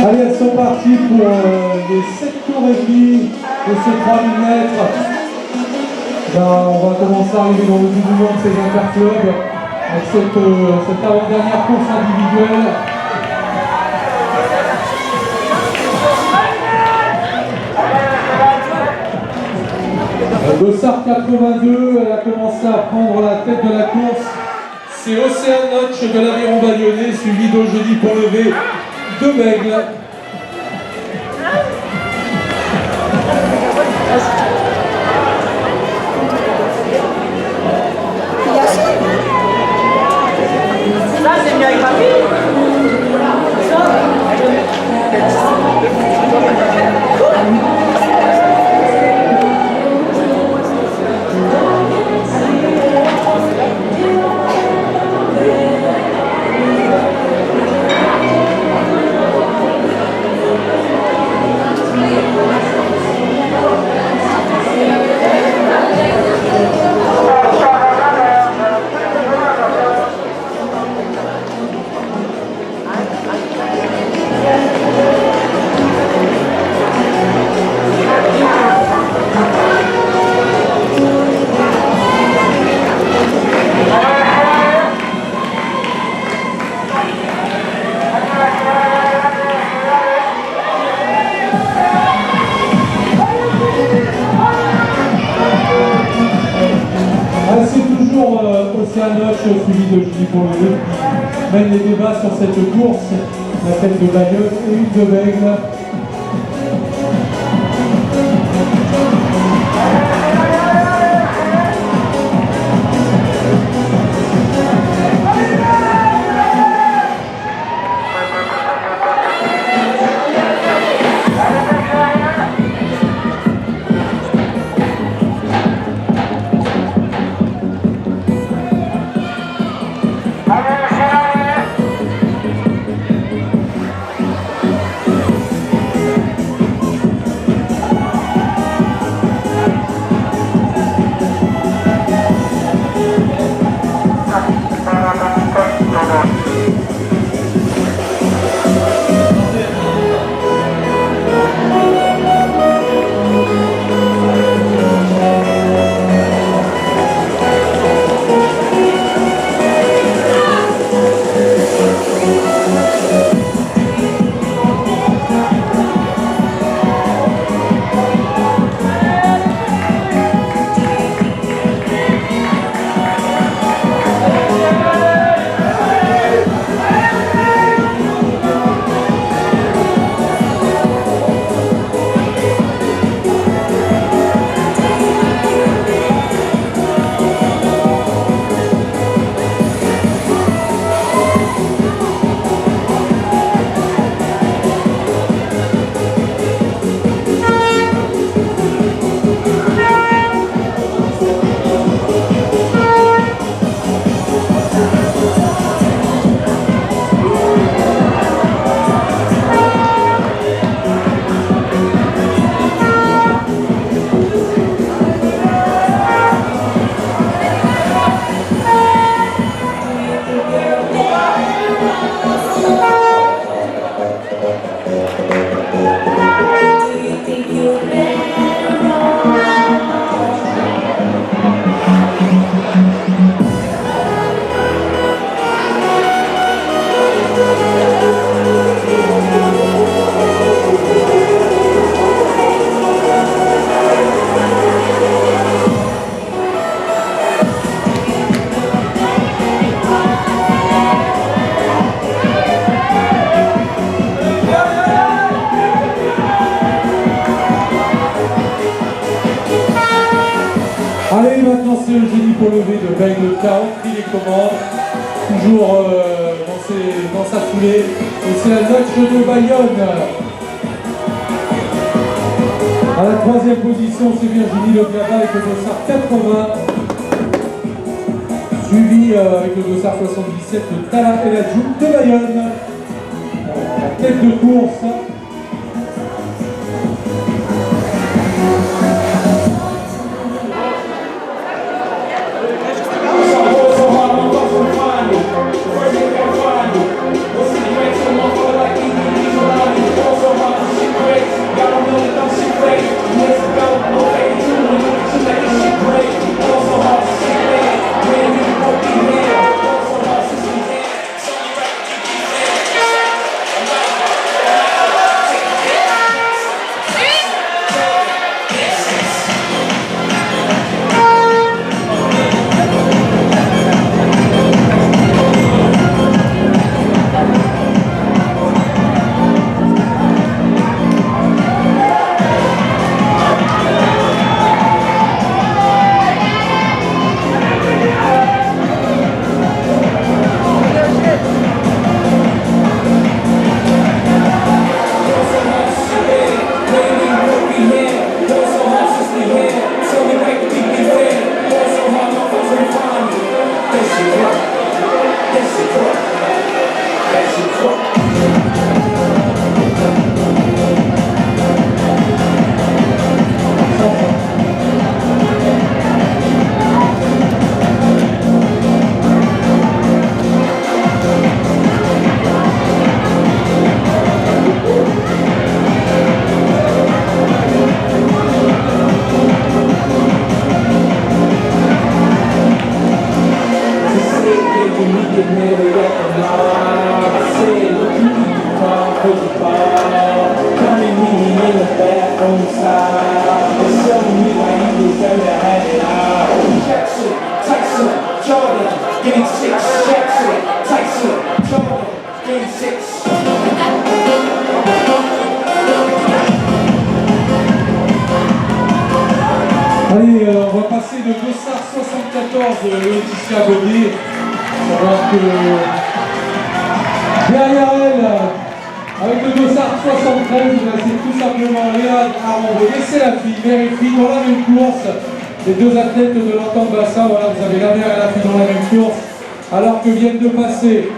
Allez, elles sont parties pour les 7 tours et demi de ces 3000 mètres. Là, on va commencer à arriver dans le dénouement de ces interclubs avec cette avant-dernière course individuelle. Dossard 82, elle a commencé à prendre la tête de la course. C'est Océane Notch de l'Aviron Bayonnais, suivi d'Eugénie Pont-Levé de Bègle. Ça, c'est bien avec papy. Océane Notch, suivi de Julie Pont-Levé, mène les débats sur cette course, la tête de Bayonne et une de Bègle. Allez, maintenant c'est Eugénie Pont-Levé de Bègle qui a repris les commandes, toujours dans sa foulée. Et c'est la Notch de Bayonne. À la 3e position, c'est Virginie Leclerc avec le dossard 80. Suivi avec le dossard 77 de Tala El Hadjoub de Bayonne. La tête de course. Allez, on va passer de Dossard 74 de Laetitia Gaudier. Savoir que derrière elle, avec le Dossard 73, c'est tout simplement Léa Aron. Laissez la fille, mère et fille dans la même course. Les deux athlètes de l'entente bassin, voilà, vous avez la mère et la fille dans la même course. Alors que viennent de passer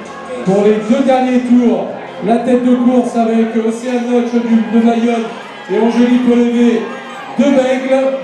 pour les deux derniers tours la tête de course avec Océane Notch de Mayonne et Angélique Olevé de Bègle.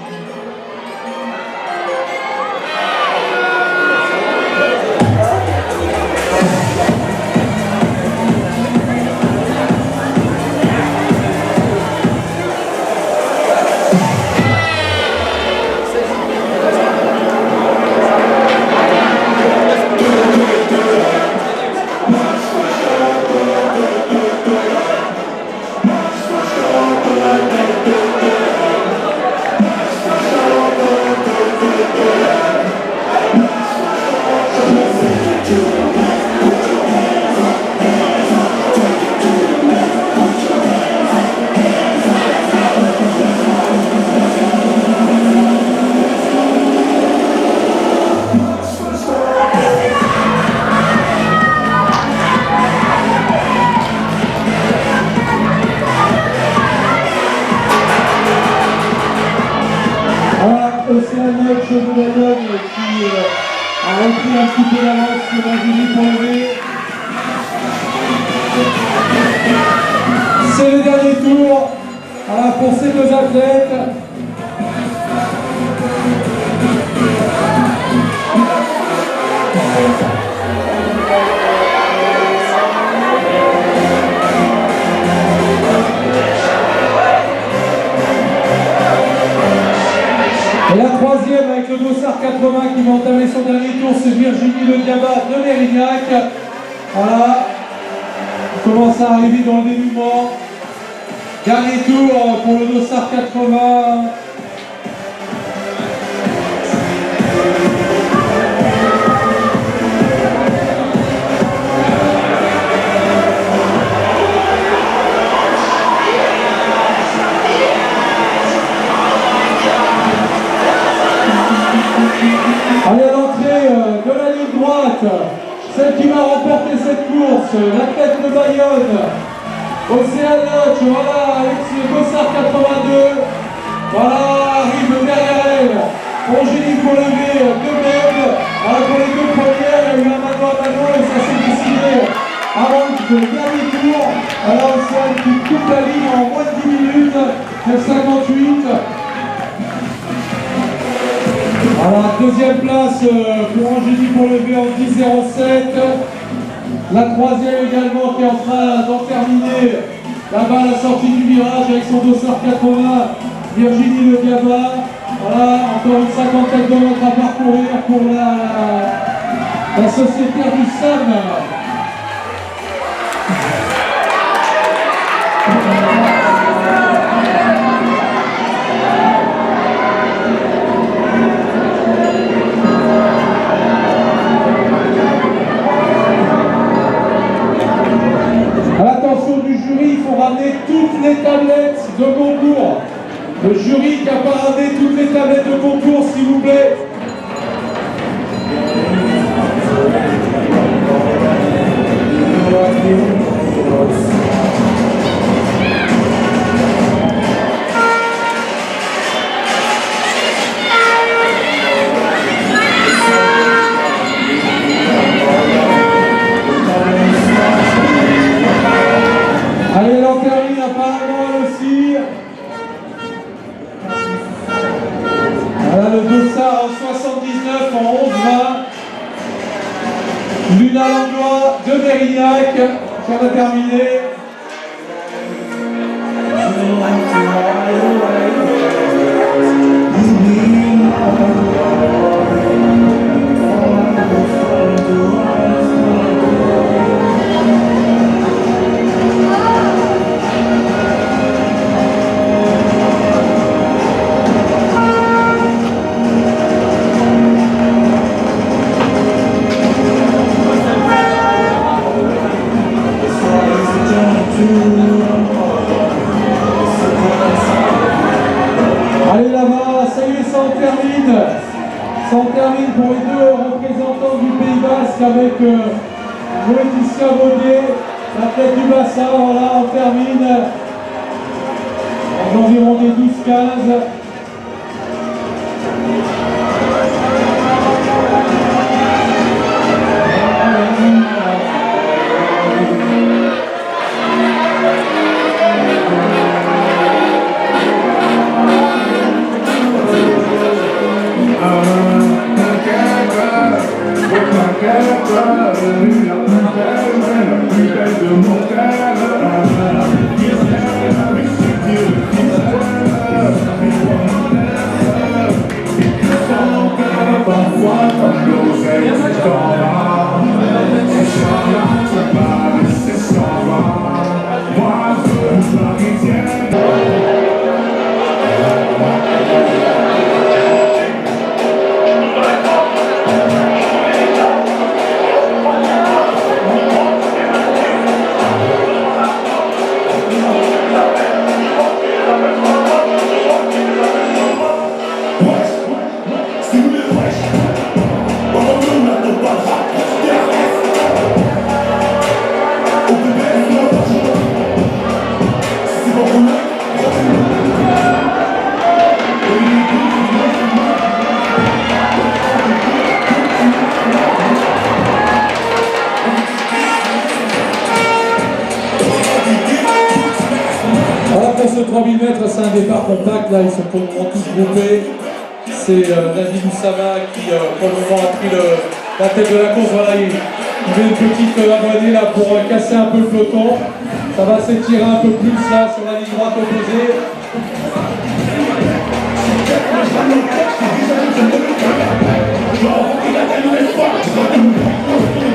Océane Notch de Mayonne qui a repris un petit peu l'avance sur Angélique Olevé. C'est le dernier tour pour ces deux athlètes. Et la troisième avec le Dossard 80 qui va entamer son dernier tour, c'est Virginie Le Diabat de Mérignac. Voilà, on commence à arriver dans le dénouement. Dernier tour pour le Dossard 80. Allez, à l'entrée de la ligne droite, celle qui va remporter cette course, l'athlète de Bayonne, Océane Notch, voilà, avec ce Dossard 82, voilà, arrive derrière elle, Angélique Olevé de Bègle. Alors pour les deux premières, il y a eu un mano à mano et ça s'est décidé avant le dernier tour. Alors Océane qui coupe la ligne en moins de 10 minutes, fait 58. Alors, deuxième place pour Angélique Olevé en 10,07. La troisième également qui est en train d'en terminer là-bas à la sortie du virage avec son Dossard 80, Virginie Le Diabat. Voilà, encore une 50 de mètres à parcourir pour la sociétaire du SAM. Il faut ramener toutes les tablettes de concours. Le jury qui n'a pas ramené toutes les tablettes de concours, s'il vous plaît. Allez, l'on termine apparemment elle aussi. Voilà le Dossard en 79, en 11-20. Luna Langlois de Mérignac qui en a terminé. Allez là-bas, ça y est, ça en termine. Ça en termine pour les deux représentants du Pays Basque avec Laetitia Vaudier, l'athlète du bassin. Voilà, on termine aux environs des 12-15. Ce 3000 mètres, c'est un départ compact, là ils sont pour le moment tous groupés. C'est David Oussama qui pour le moment a pris la tête de la course. Voilà, il met une petite avoinée là pour casser un peu le peloton. Ça va s'étirer un peu plus là sur la ligne droite opposée.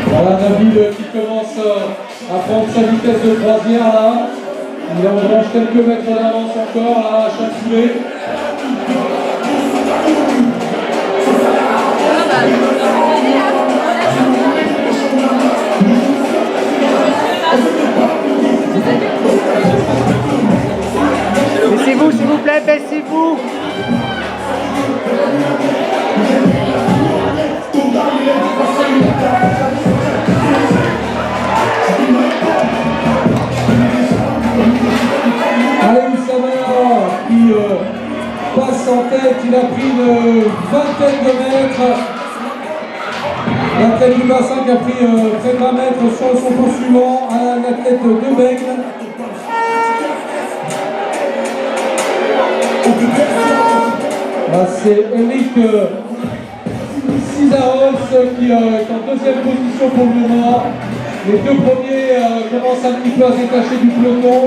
Voilà David qui commence à prendre sa vitesse de croisière là. Il engrange quelques mètres d'avance encore là, à chaque foulée. Baissez-vous, s'il vous plaît, baissez-vous. Allez, Oussama qui passe en tête, il a pris une vingtaine de mètres. L'athlète du bassin qui a pris près de 20 mètres sur son poursuivant, un athlète de Bègle. Là, c'est Eric Cizaros qui est en deuxième position pour le moment. Les deux premiers commencent un petit peu à se détacher du peloton.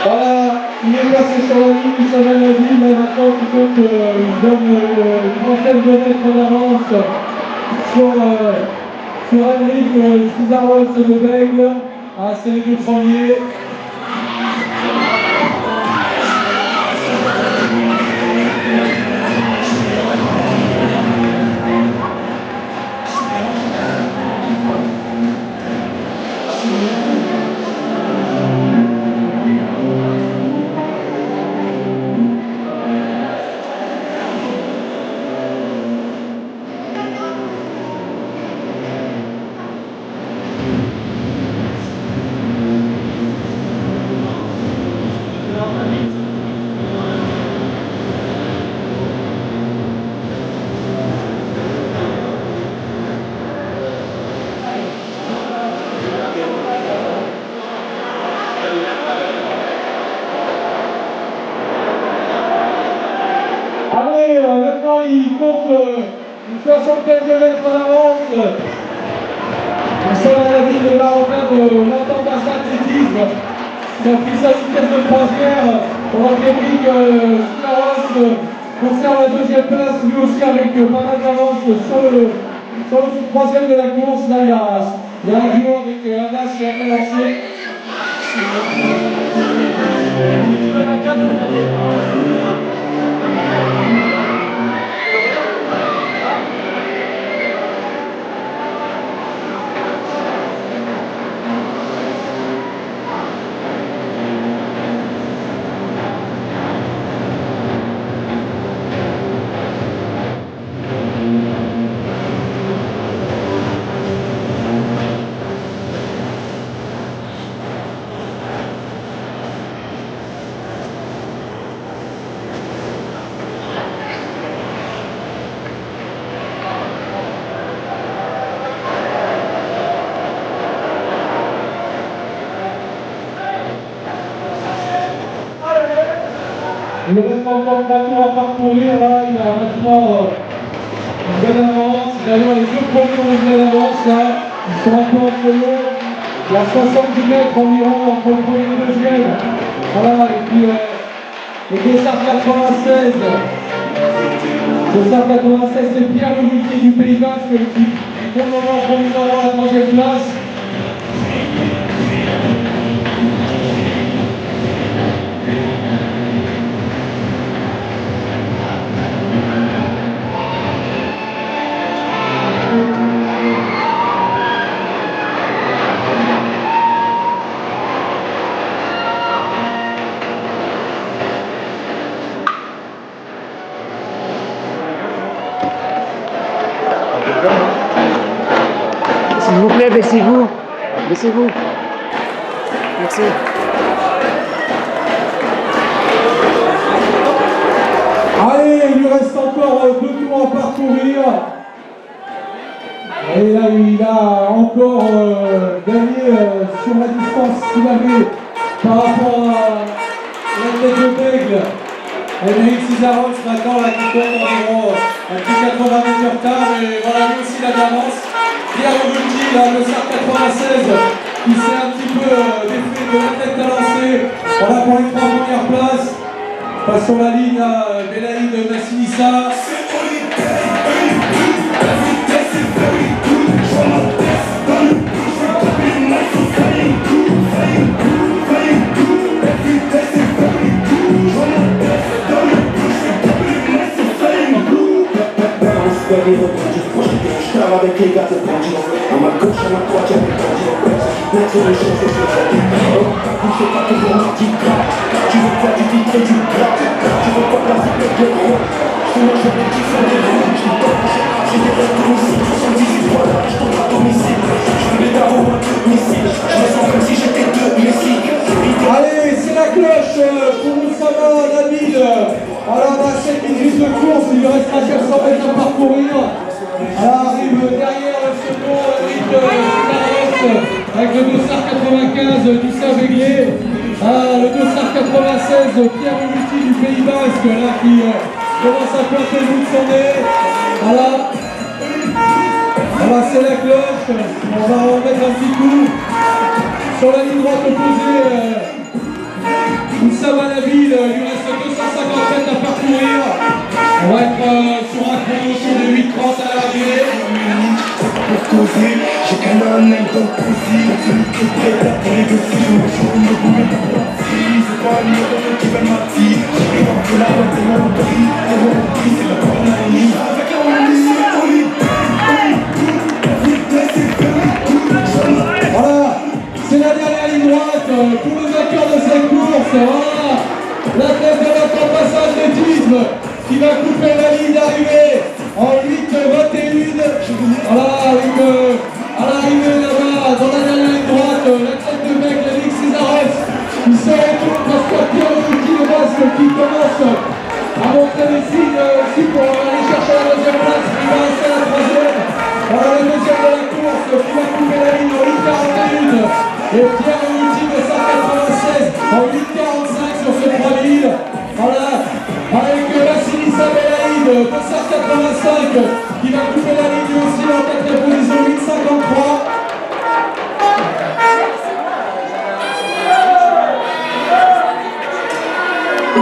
Voilà, il est passé sur la ligne, ça va la ville, et maintenant plutôt qu'il donne une trentaine de mètres d'avance sur Henrik Cizaros de Bègle. Ah, c'est les deux premiers. compte une soixantaine de mètres d'avance sur la ville de Marocain de l'Intendance d'athlétisme. Il a pris sa vitesse de croisière pendant que Eric Sklaros conserve la deuxième place, lui aussi avec pas mal d'avance sur le troisième de la course. Là, il y a un duo avec un as qui a fait lancer. Il reste encore 3 tours à parcourir, là, il a maintenant une belle avance. D'ailleurs, les deux premiers ont une belle avance, là, ils sont un peu entre eux. Il y a 70 mètres environ entre le premier et le deuxième. Voilà, et puis le Dossard 96. Dossard 96, c'est Pierre Le Multier du Pays Basque qui, pour le moment, provisoirement la troisième place. S'il vous plaît, baissez-vous. Baissez-vous. Merci. Allez, il lui reste encore 2 tours à parcourir. Et là, il a encore gagné sur la distance qu'il avait par rapport à la tête de Bègle. Émeric Cizarox maintenant, là, qui compte environ un petit 80 mètres de retard. Mais voilà, lui aussi, il a de l'avance. Pierre Ogulti, là, le SAR 96, qui s'est un petit peu défait de la tête à lancer. Voilà pour les 3 premières places. Passe sur la ligne à Belaïd Massinissa. Je pars avec les gars de bandits. À ma gauche, à ma droite, y'a des bandits en place. Mettre les choses que je fais. Je pas toujours mardi gras. Tu veux faire du titre et du gras. Tu veux pas la cible de roi. Sinon je vais dire sur les roues. Je pas j'ai des retours ici. 78 voilà, je tombe à domicile. Je veux les darons à domicile. Je me sens comme si j'étais deux Messi. Allez, c'est la cloche pour Oussama Nabil. Alors, on a 7 minutes de course, il lui restera 400 mètres à parcourir. Alors, arrive derrière le second, Eric Sklaros, avec le Dossard 95 du Saint-Béguier. Le Dossard 96, Pierre Le Multier du Pays Basque, là, qui commence à planter le bout de son nez. Voilà, c'est la cloche. On va en mettre un petit coup. Sur la ligne droite opposée, Oussama Nabil, il lui reste 250 mètres à parcourir. On va être sur un chrono autour de 8h30 à l'arrivée. Pour causer, j'ai qu'un anecdote précise. Celui qui est prêt à pour les deux jours. Je me boule de parti. C'est pas une autre qui va m'attirer. J'ai pris dans que la boîte est mon prix. Et mon prix, c'est la cornaline. Avec un oli, Voilà, c'est la dernière ligne droite pour le vainqueur de cette course. Voilà, l'athlète de notre passage d'athlétisme qui va couper la ligne d'arrivée en 8h21. Voilà, avec à l'arrivée là-bas, dans la dernière ligne droite, l'athlète de Bègle, Émeric Cizarox, qui se retourne parce que Pierre Le Multier le Basque qui commence à montrer des signes aussi pour aller chercher la deuxième place, il va rester à la troisième. Voilà le deuxième de la course qui va couper la ligne en 8h41. Et Pierre Le Multier de 196 en 8h45 sur ce 3000. Voilà, avec Massinissa Belaïd 285 qui va couper la ligne aussi en 4